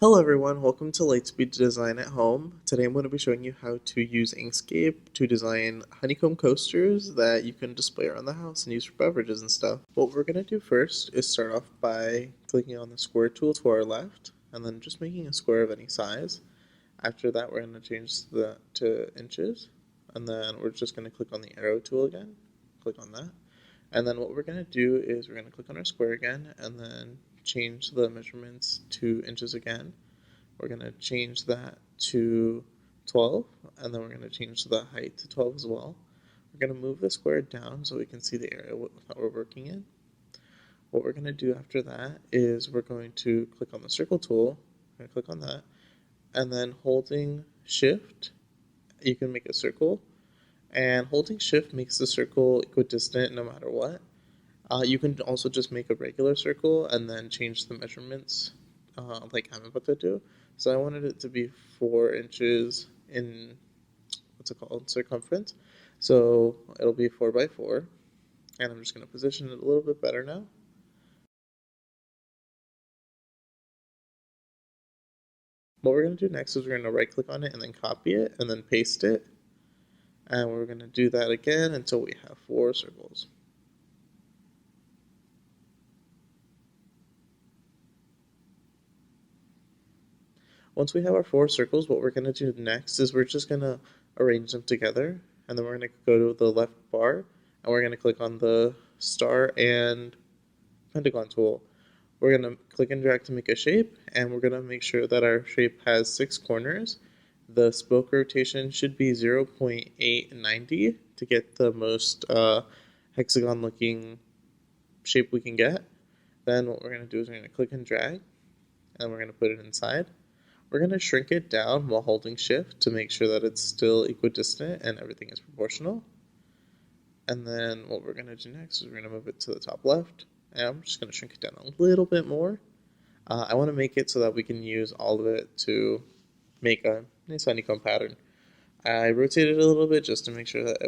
Hello everyone, welcome to Lightspeed Design at Home. Today I'm going to be showing you how to use Inkscape to design honeycomb coasters that you can display around the house and use for beverages and stuff. What we're going to do first is start off by clicking on the square tool to our left and then just making a square of any size. After that we're going to change that to inches and then we're just going to click on the arrow tool again, click on that. And then what we're going to do is we're going to click on our square again and then change the measurements to inches again. We're going to change that to 12 and then we're going to change the height to 12 as well. We're going to move the square down so we can see the area that we're working in. What we're going to do after that is we're going to click on the circle tool. We're going to click on that and then holding shift you can make a circle, and holding shift makes the circle equidistant no matter what. You can also just make a regular circle and then change the measurements like I'm about to do. So I wanted it to be 4 inches in, what's it called, circumference. So it'll be 4 by 4. And I'm just going to position it a little bit better now. What we're going to do next is we're going to right click on it and then copy it and then paste it. And we're going to do that again until we have 4 circles. Once we have our 4 circles, what we're going to do next is we're just going to arrange them together, and then we're going to go to the left bar, and we're going to click on the star and pentagon tool. We're going to click and drag to make a shape, and we're going to make sure that our shape has 6 corners. The spoke rotation should be 0.890 to get the most hexagon looking shape we can get. Then what we're going to do is we're going to click and drag, and we're going to put it inside. We're going to shrink it down while holding shift to make sure that it's still equidistant and everything is proportional. And then what we're going to do next is we're going to move it to the top left. And I'm just going to shrink it down a little bit more. I want to make it so that we can use all of it to make a nice honeycomb pattern. I rotated it a little bit just to make sure that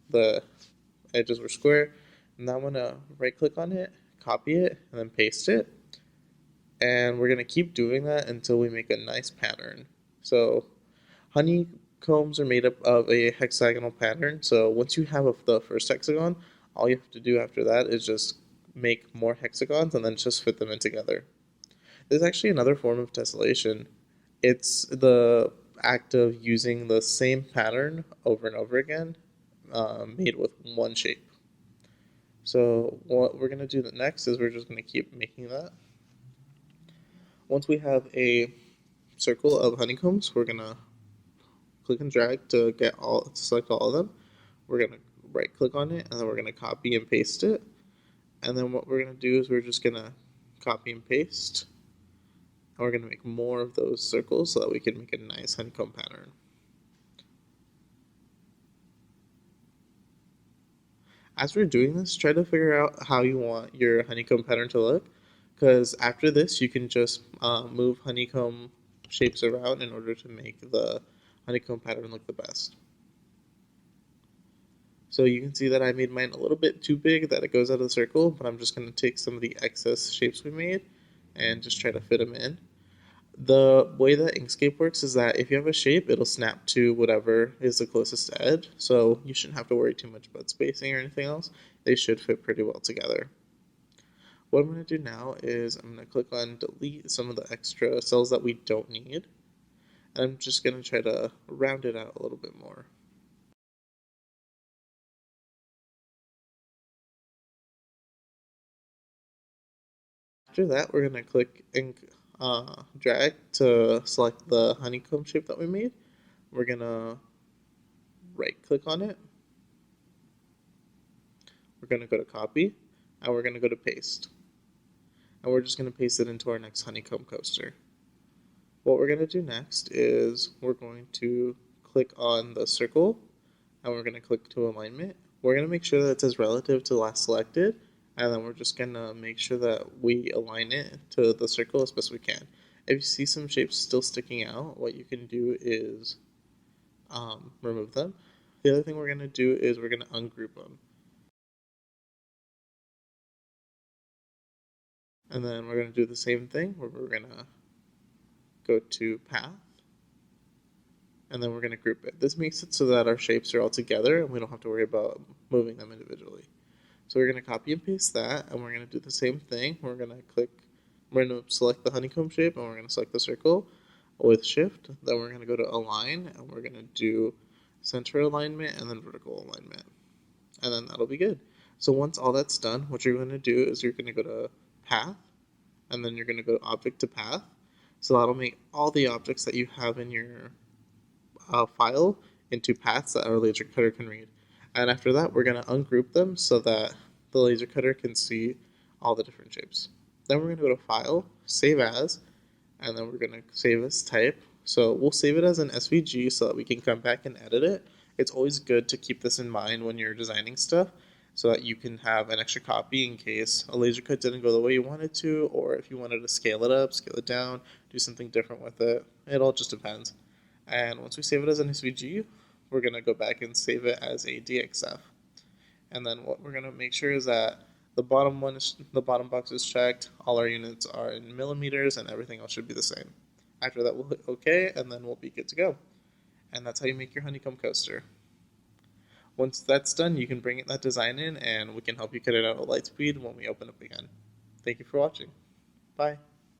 the edges were square. And now I'm going to right click on it, copy it, and then paste it. And we're going to keep doing that until we make a nice pattern. So honeycombs are made up of a hexagonal pattern. So once you have the first hexagon, all you have to do after that is just make more hexagons and then just fit them in together. There's actually another form of tessellation. It's the act of using the same pattern over and over again, made with one shape. So what we're going to do next is we're just going to keep making that. Once we have a circle of honeycombs, we're going to click and drag to select all of them. We're going to right click on it and then we're going to copy and paste it. And then what we're going to do is we're just going to copy and paste. And we're going to make more of those circles so that we can make a nice honeycomb pattern. As we're doing this, try to figure out how you want your honeycomb pattern to look, because after this you can just move honeycomb shapes around in order to make the honeycomb pattern look the best. So you can see that I made mine a little bit too big that it goes out of the circle, but I'm just going to take some of the excess shapes we made and just try to fit them in. The way that Inkscape works is that if you have a shape, it'll snap to whatever is the closest edge, so you shouldn't have to worry too much about spacing or anything else. They should fit pretty well together. What I'm going to do now is I'm going to click on delete some of the extra cells that we don't need, and I'm just going to try to round it out a little bit more. After that, we're going to click and drag to select the honeycomb shape that we made. We're going to right click on it. We're going to go to copy, and we're going to go to paste. And we're just going to paste it into our next honeycomb coaster. What we're going to do next is we're going to click on the circle, and we're going to click to alignment. We're going to make sure that it says relative to last selected, and then we're just going to make sure that we align it to the circle as best we can. If you see some shapes still sticking out, what you can do is remove them. The other thing we're going to do is we're going to ungroup them. And then we're going to do the same thing where we're going to go to path, and then we're going to group it. This makes it so that our shapes are all together and we don't have to worry about moving them individually. So we're going to copy and paste that, and we're going to do the same thing. We're going to select the honeycomb shape, and we're going to select the circle with shift. Then we're going to go to align, and we're going to do center alignment and then vertical alignment. And then that'll be good. So once all that's done, what you're going to do is you're going to go to path, and then you're going to go object to path. So that'll make all the objects that you have in your file into paths that our laser cutter can read. And after that, we're going to ungroup them so that the laser cutter can see all the different shapes. Then we're going to go to File, Save As, and then we're going to save as type. So we'll save it as an SVG so that we can come back and edit it. It's always good to keep this in mind when you're designing stuff so that you can have an extra copy in case a laser cut didn't go the way you wanted to, or if you wanted to scale it up, scale it down, do something different with it. It all just depends. And once we save it as an SVG, we're going to go back and save it as a DXF. And then what we're going to make sure is that the bottom box is checked, all our units are in millimeters, and everything else should be the same. After that, we'll hit OK, and then we'll be good to go. And that's how you make your honeycomb coaster. Once that's done, you can bring that design in, and we can help you cut it out at Lightspeed when we open up again. Thank you for watching. Bye.